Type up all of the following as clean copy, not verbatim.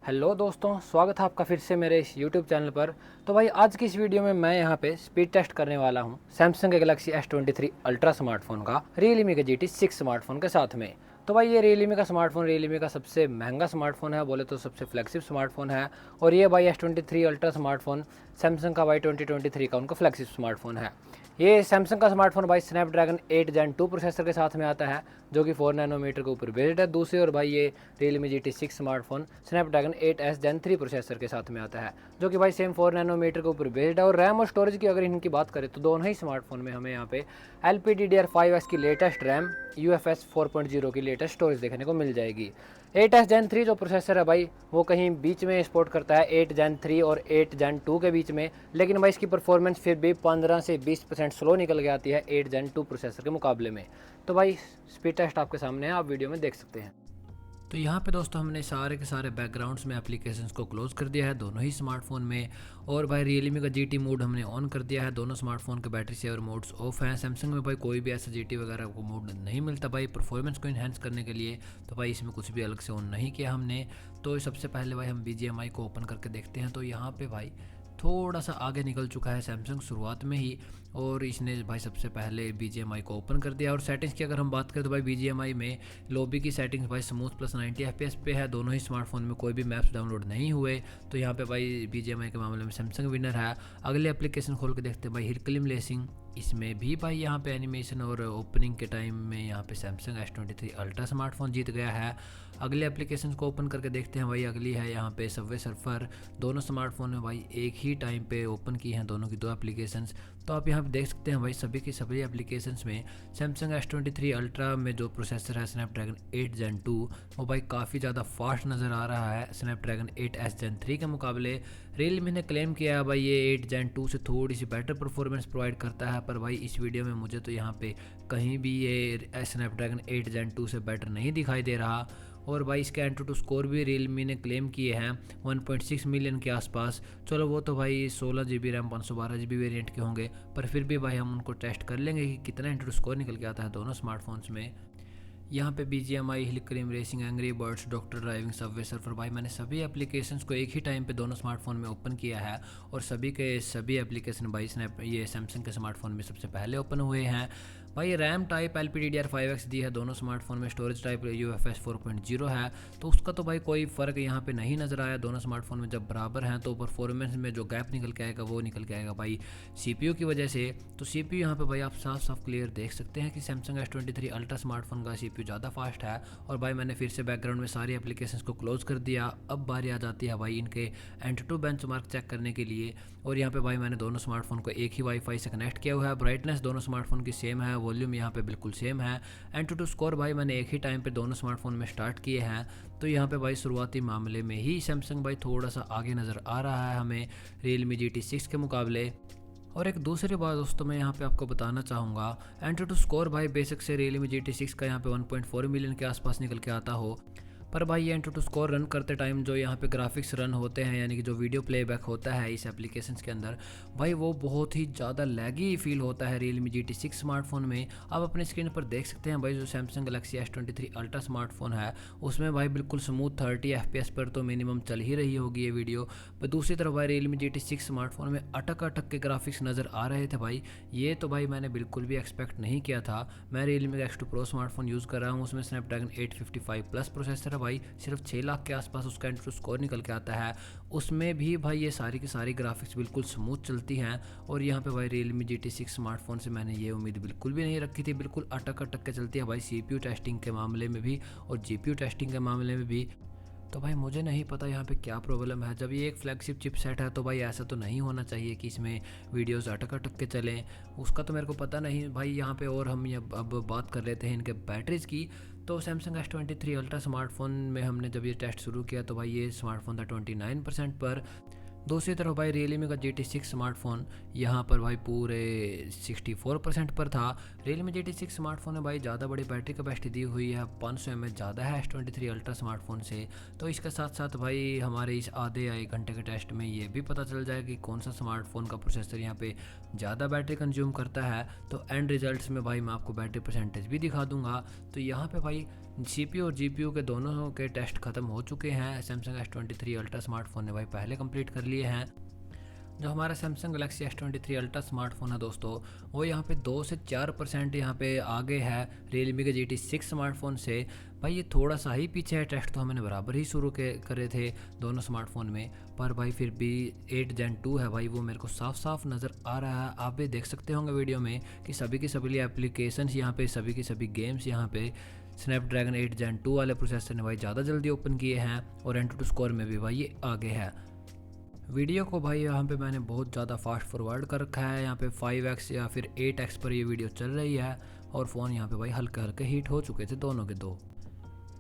Hello दोस्तों, स्वागत है आपका फिर से मेरे इस यूट्यूब चैनल पर। तो भाई आज की इस वीडियो में मैं यहाँ पे स्पीड टेस्ट करने वाला हूँ सैमसंग के गैलेक्सी S23 अल्ट्रा स्मार्टफोन का Realme के GT6 स्मार्टफोन के साथ में। तो भाई ये Realme का स्मार्टफोन Realme का सबसे महंगा स्मार्टफोन है, बोले तो सबसे फ्लैगशिप स्मार्टफोन है। और ये भाई S23 अल्ट्रा स्मार्टफोन सैमसंग का भाई 2023 का उनका फ्लैगशिप स्मार्टफोन है। ये सैमसंग का स्मार्टफोन भाई स्नैपड्रैगन 8 Gen 2 प्रोसेसर के साथ में आता है, जो कि 4 नैनोमीटर के ऊपर बेस्ड है। दूसरी और भाई ये Realme GT6 smartphone Snapdragon 8S Gen 3 processor के साथ में आता है, जो कि भाई सेम 4 नैनोमीटर के ऊपर बेस्ड है। और रैम और स्टोरेज की अगर इनकी बात करें तो दोनों ही स्मार्टफोन में हमें यहाँ पे LPDDR5X की लेटेस्ट रैम, UFS 4.0 की लेटेस्ट स्टोरेज देखने को मिल जाएगी। 8S Gen 3 जो प्रोसेसर है भाई वो कहीं बीच में सपोर्ट करता है 8 Gen 3 और 8 Gen 2 के बीच में, लेकिन भाई इसकी परफॉर्मेंस फिर भी 15 से 20% स्लो निकल के आती है 8 Gen 2 प्रोसेसर के मुकाबले में। तो भाई स्पीड टेस्ट आपके सामने है, आप वीडियो में देख सकते हैं। तो यहाँ पे दोस्तों हमने सारे के सारे बैकग्राउंड्स में एप्लीकेशंस को क्लोज कर दिया है दोनों ही स्मार्टफोन में। और भाई Realme का GT मोड हमने ऑन कर दिया है, दोनों स्मार्टफोन के बैटरी सेवर मोड्स ऑफ हैं। सैमसंग में भाई कोई भी ऐसा GT वगैरह को मोड नहीं मिलता भाई परफॉर्मेंस को इन्हेंस करने के लिए, तो भाई इसमें कुछ भी अलग से ऑन नहीं किया हमने। तो सबसे पहले भाई हम BGMI को ओपन करके देखते हैं। तो यहाँ पे भाई थोड़ा सा आगे निकल चुका है सैमसंग शुरुआत में ही, और इसने भाई सबसे पहले BGMI को ओपन कर दिया। और सेटिंग्स की अगर हम बात करें तो भाई BGMI में लॉबी की सेटिंग्स भाई स्मूथ प्लस 90 FPS पे है। दोनों ही स्मार्टफोन में कोई भी मैप्स डाउनलोड नहीं हुए, तो यहाँ पे भाई BGMI के मामले में सैमसंग विनर है। अगले एप्लीकेशन खोल के देखते हैं भाई हिरकलिम लेसिंग, इसमें भी भाई यहाँ पे एनिमेशन और ओपनिंग के टाइम में यहाँ पे सैमसंग S23 अल्ट्रा स्मार्टफोन जीत गया है। अगले एप्लीकेशन को ओपन करके देखते हैं भाई, अगली है यहाँ पे सबवे सर्फर। दोनों स्मार्टफोन में भाई एक ही टाइम पे ओपन की हैं दोनों की दो एप्लीकेशंस। तो आप यहाँ पे देख सकते हैं भाई सभी की सभी एप्लीकेशंस में सैमसंग S23 अल्ट्रा में जो प्रोसेसर है स्नैपड्रैगन 8 Gen 2 वो भाई काफ़ी ज़्यादा फास्ट नज़र आ रहा है स्नैपड्रैगन 8S Gen 3 के मुकाबले। Realme ने क्लेम किया है भाई ये 8 Gen 2 से थोड़ी सी बेटर परफॉर्मेंस प्रोवाइड करता है, पर भाई इस वीडियो में मुझे तो यहाँ पे कहीं भी ये स्नैपड्रैगन 8 Gen 2 से बेटर नहीं दिखाई दे रहा। और भाई इसके एंटूटू स्कोर भी Realme ने क्लेम किए हैं 1.6 मिलियन के आसपास। चलो वो तो भाई 16 GB रैम 512 GB वेरिएंट के होंगे, पर फिर भी भाई हम उनको टेस्ट कर लेंगे कि कितना एंटूटू स्कोर निकल के आता है दोनों स्मार्टफोन्स में। यहाँ पे BGMI, Hill Climb Racing, Angry Birds, Doctor Driving, Subway Surfer, भाई मैंने सभी एप्लीकेशंस को एक ही टाइम पे दोनों स्मार्टफोन में ओपन किया है। और सभी के सभी एप्लीकेशन भाई स्नैप ये सैमसंग के स्मार्टफोन में सबसे पहले ओपन हुए हैं। भाई रैम टाइप LPDDR5X दी है दोनों स्मार्टफोन में, स्टोरेज टाइप UFS 4.0 है। तो उसका तो भाई कोई फ़र्क यहाँ पे नहीं नज़र आया, दोनों स्मार्टफोन में जब बराबर हैं तो परफॉर्मेंस में जो गैप निकल के आएगा वो निकल के आएगा भाई CPU की वजह से। तो CPU यहाँ पे भाई आप साफ साफ क्लियर देख सकते हैं कि सैमसंग S23 अल्ट्रा स्मार्टफोन का CPU ज़्यादा फास्ट है। और भाई मैंने फिर से बैकग्राउंड में सारी एप्लीकेशंस को क्लोज कर दिया। अब बारी आ जाती है भाई इनके एंटूटू बेंचमार्क चेक करने के लिए। और यहाँ पे भाई मैंने दोनों स्मार्टफोन को एक ही वाईफाई से कनेक्ट किया हुआ है। ब्राइटनेस दोनों स्मार्टफोन की सेम है, वॉल्यूम यहाँ पे बिल्कुल सेम है। एंटूटू स्कोर भाई मैंने एक ही टाइम पे दोनों स्मार्टफोन में स्टार्ट किए हैं। तो यहाँ पे भाई शुरुआती मामले में ही सैमसंग भाई थोड़ा सा आगे नज़र आ रहा है हमें Realme GT6 के मुकाबले। और एक दूसरी बात दोस्तों मैं यहाँ पे आपको बताना चाहूँगा, एंटूटू स्कोर भाई बेसिक से Realme GT6 का यहाँ पे 1.4 मिलियन के आसपास निकल के आता हो, पर भाई ये एंटूटू स्कोर रन करते टाइम जो यहाँ पे ग्राफिक्स रन होते हैं यानी कि जो वीडियो प्लेबैक होता है इस एप्लीकेशंस के अंदर, भाई वो बहुत ही ज़्यादा लैगी फील होता है Realme GT6 स्मार्टफोन में। आप अपने स्क्रीन पर देख सकते हैं भाई जो Samsung Galaxy S23 ultra smartphone है उसमें भाई बिल्कुल स्मूथ 30 FPS पर तो मिनिमम चल ही रही होगी ये वीडियो, पर दूसरी तरफ भाई Realme GT6 स्मार्टफोन में अटक अटक के ग्राफिक्स नज़र आ रहे थे भाई। ये तो भाई मैंने बिल्कुल भी एक्सपेक्ट नहीं किया था। मैं Realme का X2 Pro स्मार्टफोन यूज़ कर रहा हूँ, उसमें स्नैपड्रैगन 855 प्लस प्रोसेसर है भाई, सिर्फ 6 लाख के आसपास उसका एंट्री स्कोर निकल के आता है। उसमें भी भाई ये सारी की सारी ग्राफिक्स बिल्कुल स्मूथ चलती हैं। और यहाँ पे भाई Realme GT6 स्मार्टफोन से मैंने ये उम्मीद बिल्कुल भी नहीं रखी थी, बिल्कुल अटक अटक के चलती है भाई CPU टेस्टिंग के मामले में भी और GPU टेस्टिंग के मामले में भी। तो भाई मुझे नहीं पता यहाँ पे क्या प्रॉब्लम है, जब ये एक फ्लैगशिप चिपसेट है तो भाई ऐसा तो नहीं होना चाहिए कि इसमें वीडियोस अटक अटक के चलें, उसका तो मेरे को पता नहीं भाई यहाँ पे। और हम ये अब बात कर लेते हैं इनके बैटरीज की। तो सैमसंग S23 अल्ट्रा स्मार्टफोन में हमने जब ये टेस्ट शुरू किया तो भाई ये स्मार्टफोन था 29% पर। दूसरी तरफ भाई Realme का GT6 स्मार्टफोन यहाँ पर भाई पूरे 64% पर था। Realme GT6 स्मार्टफोन में भाई ज़्यादा बड़ी बैटरी कैपेसिटी दी हुई है, 500 mAh ज़्यादा है S23 अल्ट्रा स्मार्टफोन से। तो इसके साथ साथ भाई हमारे इस आधे या 1 घंटे के टेस्ट में ये भी पता चल जाएगा कि कौन सा स्मार्टफोन का प्रोसेसर यहाँ पे ज़्यादा बैटरी कंज्यूम करता है। तो एंड रिजल्ट्स में भाई मैं आपको बैटरी परसेंटेज भी दिखा दूंगा। तो यहाँ पे भाई CPU और GPU के दोनों के टेस्ट ख़त्म हो चुके हैं। सैमसंग S23 अल्ट्रा स्मार्टफोन ने भाई पहले कंप्लीट कर लिए हैं। जो हमारा Samsung Galaxy S23 ultra smartphone है दोस्तों, वो यहाँ पे 2 से 4% यहाँ पे आगे है Realme के GT6 स्मार्टफोन से। भाई ये थोड़ा सा ही पीछे है, टेस्ट तो हमने बराबर ही शुरू करे थे दोनों स्मार्टफोन में, पर भाई फिर भी 8 Gen 2 है भाई, वो मेरे को साफ साफ नज़र आ रहा है। आप भी देख सकते होंगे वीडियो में कि सभी की सभी एप्लीकेशंस यहाँ पे, सभी की सभी गेम्स यहाँ पे स्नैपड्रैगन 8 Gen 2 वाले प्रोसेसर ने भाई ज़्यादा जल्दी ओपन किए हैं, और एंटूटू स्कोर में भी भाई ये आगे है। वीडियो को भाई यहाँ पे मैंने बहुत ज़्यादा फास्ट फॉरवर्ड कर रखा है, यहाँ पे 5x या फिर 8x पर ये वीडियो चल रही है, और फ़ोन यहाँ पे भाई हल्के हल्के हीट हो चुके थे दोनों के दो।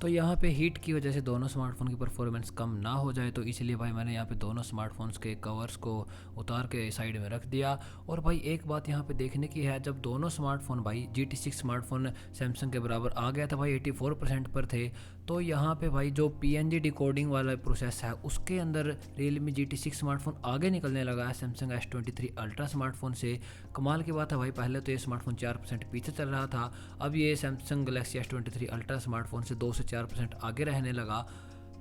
तो यहाँ पे हीट की वजह से दोनों स्मार्टफोन की परफॉर्मेंस कम ना हो जाए, तो इसलिए भाई मैंने यहाँ पे दोनों स्मार्टफोन्स के कवर्स को उतार के साइड में रख दिया। और भाई एक बात यहाँ पे देखने की है, जब दोनों स्मार्टफोन भाई GT6 स्मार्टफोन सैमसंग के बराबर आ गया था भाई, 84% पर थे, तो यहाँ पे भाई जो PNG डिकोडिंग वाला प्रोसेस है उसके अंदर Realme GT6 स्मार्टफोन आगे निकलने लगा है सैमसंग S23 अल्ट्रा स्मार्टफोन से। कमाल की बात है भाई, पहले तो ये स्मार्टफोन 4% पीछे चल रहा था, अब ये Samsung Galaxy S23 ultra smartphone से 2 से 4% आगे रहने लगा।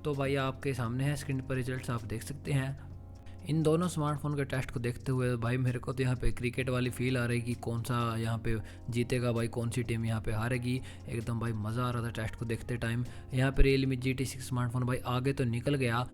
तो भाई आपके सामने है स्क्रीन पर रिजल्ट्स, आप देख सकते हैं। इन दोनों स्मार्टफोन के टेस्ट को देखते हुए भाई मेरे को तो यहाँ पे क्रिकेट वाली फील आ रही कि कौन सा यहाँ पे जीतेगा भाई, कौन सी टीम यहाँ पे हारेगी। एकदम भाई मज़ा आ रहा था टेस्ट को देखते टाइम। यहाँ पे Realme GT6 स्मार्टफोन भाई आगे तो निकल गया,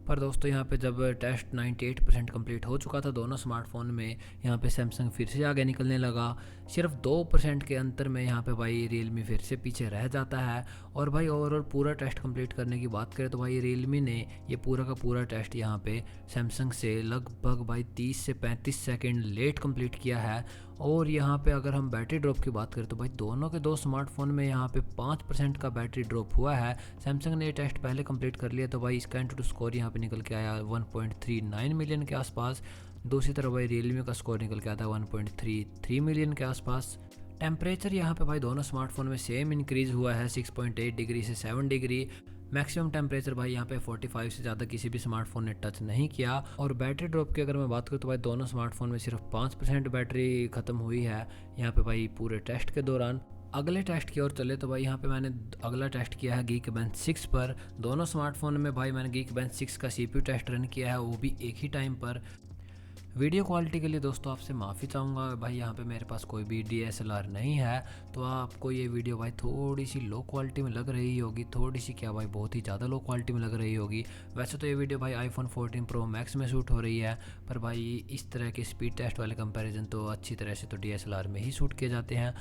पर दोस्तों यहाँ पे जब टेस्ट 98% कंप्लीट हो चुका था दोनों स्मार्टफोन में, यहाँ पे सैमसंग फिर से आगे निकलने लगा। सिर्फ 2% के अंतर में यहाँ पे भाई Realme फिर से पीछे रह जाता है। और भाई ओवरऑल पूरा टेस्ट कंप्लीट करने की बात करें तो भाई Realme ने ये पूरा का पूरा टेस्ट यहाँ पे सैमसंग से लगभग भाई 30 से 35 सेकेंड लेट कंप्लीट किया है। और यहाँ पे अगर हम बैटरी ड्रॉप की बात करें तो भाई दोनों के दो स्मार्टफोन में यहाँ पे 5% का बैटरी ड्रॉप हुआ है। सैमसंग ने ये टेस्ट पहले कंप्लीट कर लिया, तो भाई इसका एंटूटू स्कोर यहाँ पे निकल के आया 1.39 मिलियन के आसपास। दूसरी तरफ भाई Realme का स्कोर निकल के आता है 1.33 मिलियन के आसपास। टेम्परेचर यहाँ पे भाई दोनों स्मार्टफोन में सेम इंक्रीज़ हुआ है 6.8 डिग्री से 7 डिग्री। मैक्सिमम टेम्परेचर भाई यहाँ पे 45 से ज़्यादा किसी भी स्मार्टफोन ने टच नहीं किया। और बैटरी ड्रॉप की अगर मैं बात करूँ तो भाई दोनों स्मार्टफोन में सिर्फ 5% बैटरी ख़त्म हुई है यहाँ पे भाई पूरे टेस्ट के दौरान। अगले टेस्ट की ओर चले तो भाई यहाँ पे मैंने अगला टेस्ट किया है Geekbench 6 पर। दोनों स्मार्टफोन में भाई मैंने Geekbench 6 का CPU टेस्ट रन किया है, वो भी एक ही टाइम पर। वीडियो क्वालिटी के लिए दोस्तों आपसे माफ़ी चाहूँगा भाई, यहाँ पे मेरे पास कोई भी DSLR नहीं है, तो आपको ये वीडियो भाई थोड़ी सी लो क्वालिटी में लग रही होगी, थोड़ी सी क्या भाई बहुत ही ज़्यादा लो क्वालिटी में लग रही होगी। वैसे तो ये वीडियो भाई iPhone 14 Pro Max में शूट हो रही है, पर भाई इस तरह के स्पीड टेस्ट वाले कंपैरिजन तो अच्छी तरह से तो DSLR में ही शूट किए जाते हैं।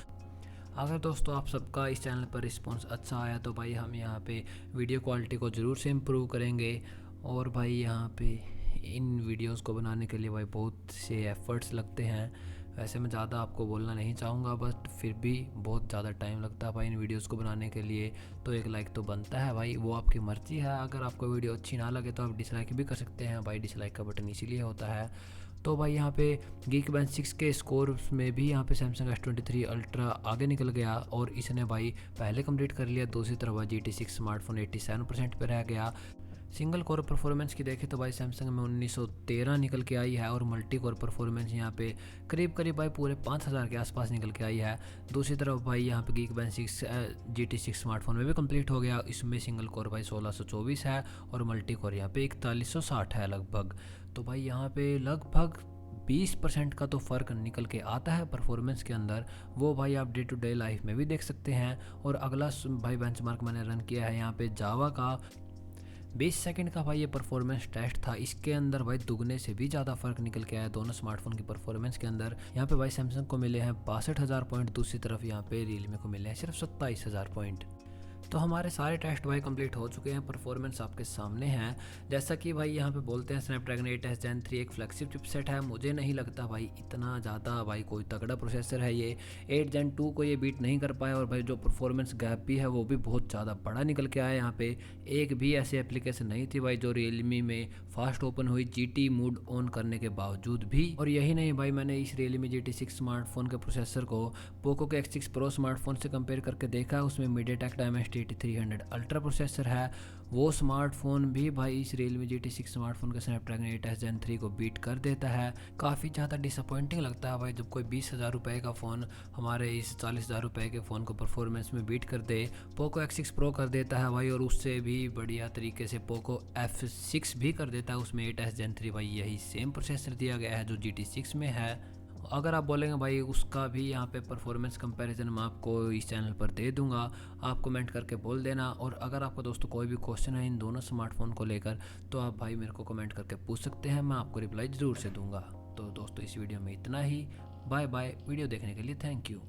अगर दोस्तों आप सबका इस चैनल पर रिस्पॉन्स अच्छा आया तो भाई हम यहाँ पे वीडियो क्वालिटी को ज़रूर से इम्प्रूव करेंगे। और भाई यहाँ पे इन वीडियोस को बनाने के लिए भाई बहुत से एफ़र्ट्स लगते हैं। वैसे मैं ज़्यादा आपको बोलना नहीं चाहूँगा, बट फिर भी बहुत ज़्यादा टाइम लगता है भाई इन वीडियोस को बनाने के लिए, तो एक लाइक तो बनता है भाई, वो आपकी मर्ज़ी है। अगर आपको वीडियो अच्छी ना लगे तो आप डिसलाइक भी कर सकते हैं भाई, डिसलाइक का बटन इसीलिए होता है। तो भाई यहाँ पे Geekbench 6 के स्कोर में भी यहाँ पे सैमसंग S23 अल्ट्रा आगे निकल गया और इसने भाई पहले कंप्लीट कर लिया। दूसरी तरफ GT6 स्मार्टफोन 87% पर रह गया। सिंगल कोर परफॉर्मेंस की देखें तो भाई सैमसंग में 1913 निकल के आई है, और मल्टी कोर परफॉर्मेंस यहाँ पे करीब करीब भाई पूरे 5000 के आसपास निकल के आई है। दूसरी तरफ भाई यहाँ पे Geekbench 6 GT6 स्मार्टफोन में भी कंप्लीट हो गया। इसमें सिंगल कोर भाई 1624 है और मल्टी कोर यहाँ पे 4160 है लगभग। तो भाई यहाँ पे लगभग 20% का तो फ़र्क निकल के आता है परफॉर्मेंस के अंदर, वो भाई आप डे टू डे लाइफ में भी देख सकते हैं। और अगला भाई बेंचमार्क मैंने रन किया है यहाँ पे जावा का 20 सेकंड का भाई ये परफॉर्मेंस टेस्ट था। इसके अंदर भाई दुगने से भी ज़्यादा फर्क निकल के आया दोनों स्मार्टफोन की परफॉर्मेंस के अंदर। यहाँ पे भाई सैमसंग को मिले हैं 62,000 पॉइंट, दूसरी तरफ यहाँ पे Realme को मिले हैं सिर्फ 27,000 पॉइंट। तो हमारे सारे टेस्ट भाई कंप्लीट हो चुके हैं, परफॉर्मेंस आपके सामने है। जैसा कि भाई यहाँ पे बोलते हैं स्नैपड्रैगन 8s Gen 3 एक फ्लैगशिप चिपसेट है, मुझे नहीं लगता भाई इतना ज़्यादा भाई कोई तगड़ा प्रोसेसर है ये। 8 Gen 2 को ये बीट नहीं कर पाया, और भाई जो परफॉर्मेंस गैप भी है वो भी बहुत ज़्यादा बड़ा निकल के आया। यहाँ पे एक भी ऐसी एप्लीकेशन नहीं थी भाई जो Realme में फास्ट ओपन हुई GT मोड ऑन करने के बावजूद भी। और यही नहीं भाई, मैंने इस Realme GT6 स्मार्टफोन के प्रोसेसर को पोको के X6 Pro स्मार्टफोन से कंपेयर करके देखा, उसमें MediaTek Dimensity 8300 अल्ट्रा प्रोसेसर है, वो स्मार्टफोन भी भाई इस Realme GT6 स्मार्टफोन के स्नैपड्रैगन 8s Gen 3 को बीट कर देता है। काफ़ी ज़्यादा डिसअपॉइंटिंग लगता है भाई जब कोई 20,000 रुपये का फ़ोन हमारे इस 40,000 रुपये के फ़ोन को परफॉर्मेंस में बीट कर दे। पोको X6 Pro कर देता है भाई, और उससे भी बढ़िया तरीके से पोको F6 भी कर देता है, उसमें 8s Gen 3 भाई यही सेम प्रोसेसर दिया गया है जो GT6 में है। अगर आप बोलेंगे भाई उसका भी यहाँ पे परफॉर्मेंस कंपैरिजन मैं आपको इस चैनल पर दे दूंगा, आप कमेंट करके बोल देना। और अगर आपको दोस्तों कोई भी क्वेश्चन है इन दोनों स्मार्टफोन को लेकर तो आप भाई मेरे को कमेंट करके पूछ सकते हैं, मैं आपको रिप्लाई ज़रूर से दूंगा। तो दोस्तों इस वीडियो में इतना ही, बाय बाय। वीडियो देखने के लिए थैंक यू।